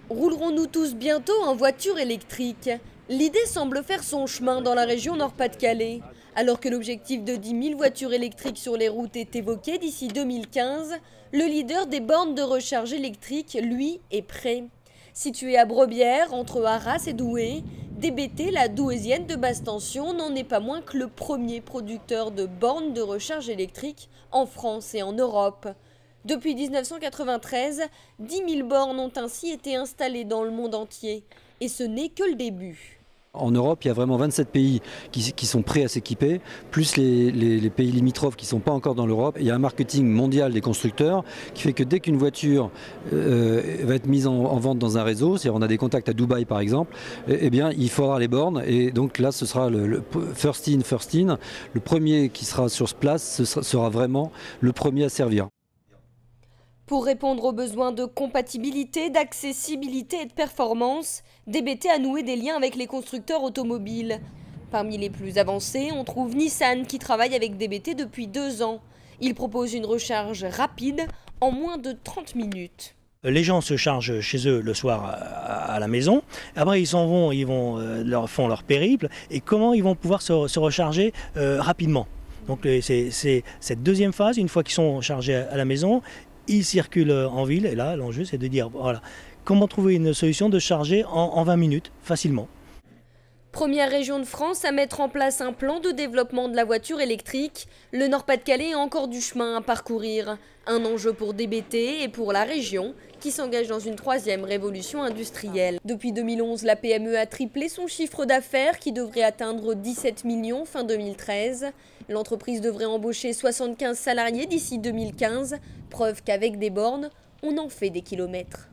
Roulerons-nous tous bientôt en voiture électrique? L'idée semble faire son chemin dans la région Nord-Pas-de-Calais. Alors que l'objectif de 10 000 voitures électriques sur les routes est évoqué d'ici 2015, le leader des bornes de recharge électrique, lui, est prêt. Situé à Brebières, entre Arras et Douai, DBT, la douaisienne de basse tension, n'en est pas moins que le premier producteur de bornes de recharge électrique en France et en Europe. Depuis 1993, 10 000 bornes ont ainsi été installées dans le monde entier. Et ce n'est que le début. En Europe, il y a vraiment 27 pays qui sont prêts à s'équiper, plus les pays limitrophes qui ne sont pas encore dans l'Europe. Il y a un marketing mondial des constructeurs qui fait que dès qu'une voiture va être mise en vente dans un réseau, c'est-à-dire on a des contacts à Dubaï par exemple, eh bien il faudra les bornes et donc là ce sera le first in. Le premier qui sera sur place sera vraiment le premier à servir. Pour répondre aux besoins de compatibilité, d'accessibilité et de performance, DBT a noué des liens avec les constructeurs automobiles. Parmi les plus avancés, on trouve Nissan qui travaille avec DBT depuis 2 ans. Il propose une recharge rapide en moins de 30 minutes. Les gens se chargent chez eux le soir à la maison. Après, ils s'en vont, font leur périple. Et comment ils vont pouvoir se recharger rapidement? Donc c'est cette deuxième phase, une fois qu'ils sont chargés à la maison, ils circulent en ville. Et là, l'enjeu, c'est de dire, voilà, comment trouver une solution de charger en 20 minutes, facilement. Première région de France à mettre en place un plan de développement de la voiture électrique, le Nord-Pas-de-Calais a encore du chemin à parcourir. Un enjeu pour DBT et pour la région qui s'engage dans une 3e révolution industrielle. Depuis 2011, la PME a triplé son chiffre d'affaires qui devrait atteindre 17 millions fin 2013. L'entreprise devrait embaucher 75 salariés d'ici 2015, preuve qu'avec des bornes, on en fait des kilomètres.